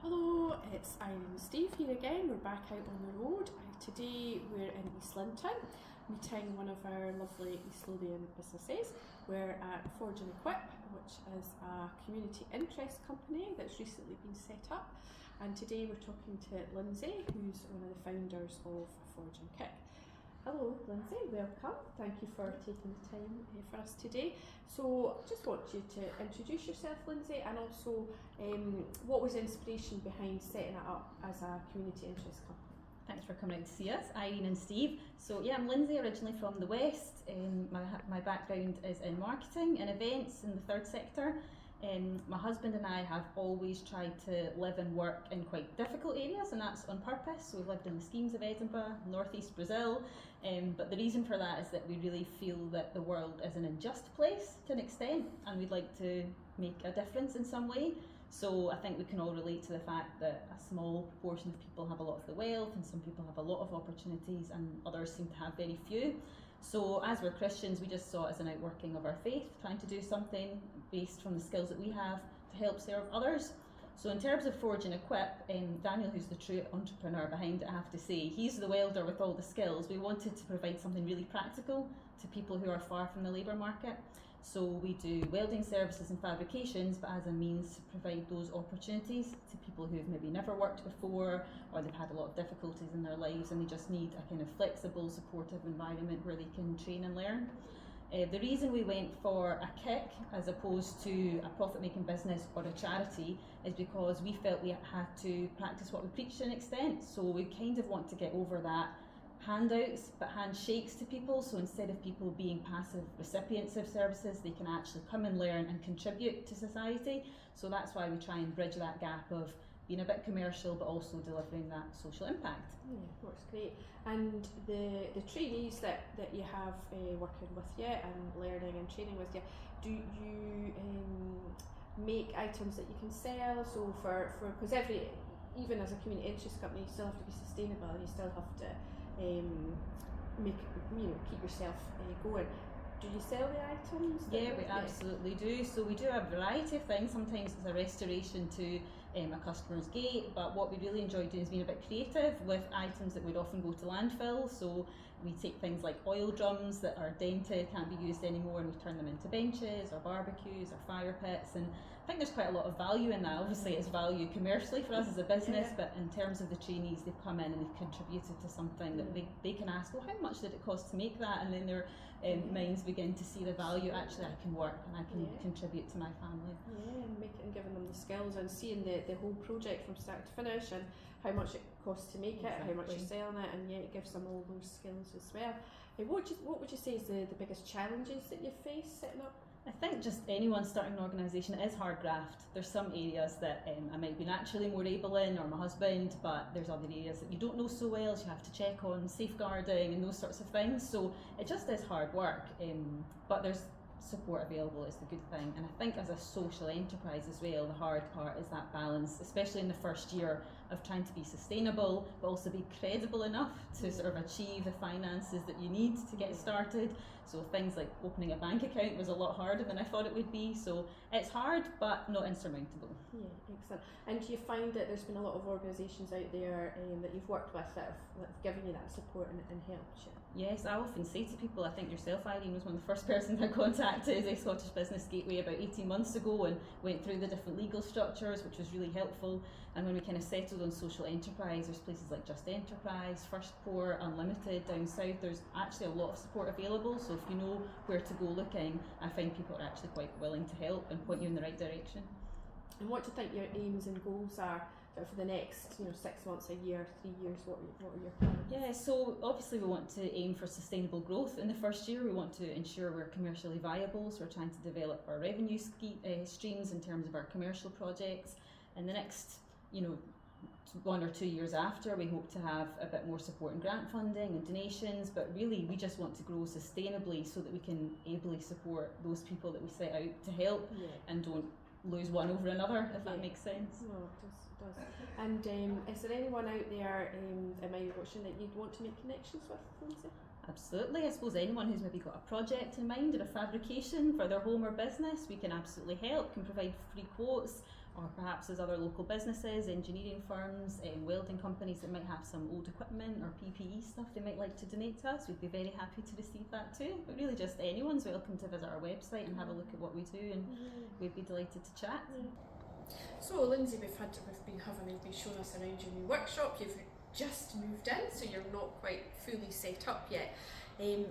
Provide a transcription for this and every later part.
Hello, it's Irene and Steve here again. We're back out on the road. Today we're in East Linton, meeting one of our lovely East Lothian businesses. We're at Forge and Equip, which is a community interest company that's recently been set up. And today we're talking to Lindsay, who's one of the founders of Forge and Equip. Hello Lindsay, welcome. Thank you for taking the time for us today. So I just want you to introduce yourself, Lindsay, and also what was the inspiration behind setting it up as a community interest company? Thanks for coming out to see us, Irene and Steve. So yeah, I'm Lindsay, originally from the West. My background is in marketing and events in the third sector. My husband and I have always tried to live and work in quite difficult areas, and that's on purpose. So we've lived in the schemes of Edinburgh, northeast Brazil, but the reason for that is that we really feel that the world is an unjust place to an extent, and we'd like to make a difference in some way. So I think we can all relate to the fact that a small proportion of people have a lot of the wealth, and some people have a lot of opportunities, and others seem to have very few. So as we're Christians, we just saw it as an outworking of our faith, trying to do something based from the skills that we have to help serve others. So in terms of Forge and Equip, Daniel, who's the true entrepreneur behind it, I have to say, he's the welder with all the skills. We wanted to provide something really practical to people who are far from the labour market. So we do welding services and fabrications, but as a means to provide those opportunities to people who've maybe never worked before, or they've had a lot of difficulties in their lives and they just need a kind of flexible, supportive environment where they can train and learn. The reason we went for a kick as opposed to a profit-making business or a charity is because we felt we had to practice what we preach to an extent. So we kind of want to get over that handouts but handshakes to people. So instead of people being passive recipients of services, they can actually come and learn and contribute to society. So that's why we try and bridge that gap of being a bit commercial but also delivering that social impact. Yeah, works great. And the trainees that you have working with you and learning and training with you, do you make items that you can sell? So for because even as a community interest company, you still have to be sustainable, and you still have to keep yourself going. Do you sell the items? Yeah, we absolutely do. So we do a variety of things. Sometimes it's a restoration to a customer's gate, but what we really enjoy doing is being a bit creative with items that would often go to landfill. So we take things like oil drums that are dented, can't be used anymore, and we turn them into benches or barbecues or fire pits, and I think there's quite a lot of value in that. Obviously it's value commercially for us as a business, but in terms of the trainees, they've come in and they've contributed to something that they can ask, well, how much did it cost to make that? And then their minds begin to see the value. Actually, I can work and I can contribute to my family. Yeah, and giving them the skills and seeing the whole project from start to finish, and how much it costs to make it, how much you're selling it, and it gives them all those skills as well. What would you say is the biggest challenges that you face setting up? I think just anyone starting an organisation, it is hard graft. There's some areas that I might be naturally more able in, or my husband, but there's other areas that you don't know so well, so you have to check on safeguarding and those sorts of things. So it just is hard work, but there's support available is the good thing. And I think as a social enterprise as well, the hard part is that balance, especially in the first year of trying to be sustainable but also be credible enough to sort of achieve the finances that you need to get started. So things like opening a bank account was a lot harder than I thought it would be. So it's hard but not insurmountable. Yeah, excellent. And do you find that there's been a lot of organisations out there that you've worked with that have given you that support and helped you? Yes, I often say to people, I think yourself, Irene, was one of the first persons I contacted a Scottish Business Gateway about 18 months ago, and went through the different legal structures, which was really helpful. And when we kind of settled on social enterprise, there's places like Just Enterprise, First Port, Unlimited down south. There's actually a lot of support available, so if you know where to go looking, I find people are actually quite willing to help and point you in the right direction. And what do you think your aims and goals are for the next 6 months, a year, 3 years? What are your plans? Yeah, so obviously we want to aim for sustainable growth. In the first year we want to ensure we're commercially viable, so we're trying to develop our revenue streams in terms of our commercial projects. In the next 1 or 2 years after, we hope to have a bit more support in grant funding and donations, but really we just want to grow sustainably so that we can ably support those people that we set out to help, and don't lose one over another, if that makes sense. No, it does. And is there anyone out there that might be watching that you'd want to make connections with, Lindsay? Absolutely. I suppose anyone who's maybe got a project in mind or a fabrication for their home or business, we can absolutely help, can provide free quotes, or perhaps there's other local businesses, engineering firms, welding companies that might have some old equipment or PPE stuff they might like to donate to us. We'd be very happy to receive that too. But really just anyone's welcome to visit our website and have a look at what we do, and we'd be delighted to chat. So Lindsay, we've been having you showing us around your new workshop. You've just moved in, so you're not quite fully set up yet.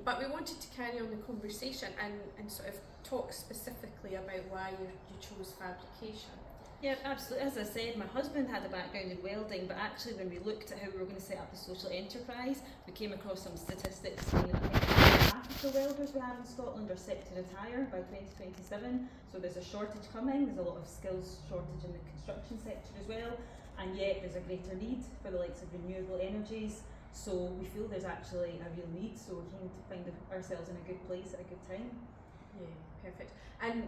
But we wanted to carry on the conversation and sort of talk specifically about why you chose fabrication. Yeah, absolutely. As I said, my husband had a background in welding, but actually when we looked at how we were going to set up a social enterprise, we came across some statistics saying that I think half of the welders we have in Scotland are set to retire by 2027, so there's a shortage coming. There's a lot of skills shortage in the construction sector as well, and yet there's a greater need for the likes of renewable energies. So we feel there's actually a real need, so we're keen to find ourselves in a good place at a good time. Yeah, perfect. And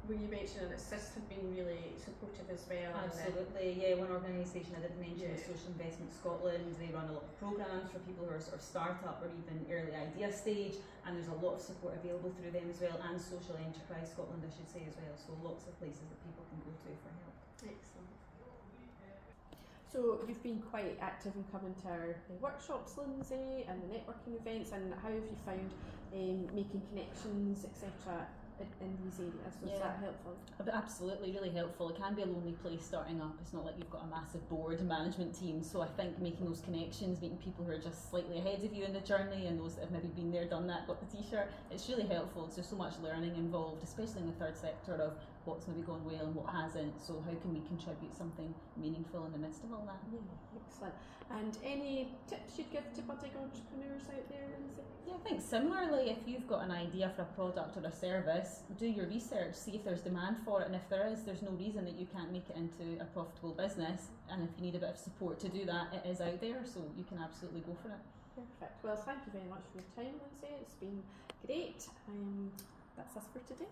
were you mentioning assistant being really supportive as well? Absolutely, yeah. One organisation I did mention is Social Investment Scotland. They run a lot of programmes for people who are sort of start-up or even early idea stage, and there's a lot of support available through them as well, and Social Enterprise Scotland I should say as well, so lots of places that people can go to for help. Excellent. So you've been quite active in coming to our workshops, Lindsay, and the networking events, and how have you found making connections, etc. in these areas? Was that helpful? Absolutely, really helpful. It can be a lonely place starting up. It's not like you've got a massive board and management team, so I think making those connections, meeting people who are just slightly ahead of you in the journey and those that have maybe been there, done that, got the t-shirt, it's really helpful. There's so much learning involved, especially in the third sector, of what's maybe gone well and what hasn't, so how can we contribute something meaningful in the midst of all that? Yeah, excellent. And any tips you'd give to budding entrepreneurs out there, Lindsay? Yeah, I think similarly, if you've got an idea for a product or a service, do your research, see if there's demand for it, and if there is, there's no reason that you can't make it into a profitable business, and if you need a bit of support to do that, it is out there, so you can absolutely go for it. Perfect. Well, thank you very much for your time, Lindsay. It's been great. That's us for today.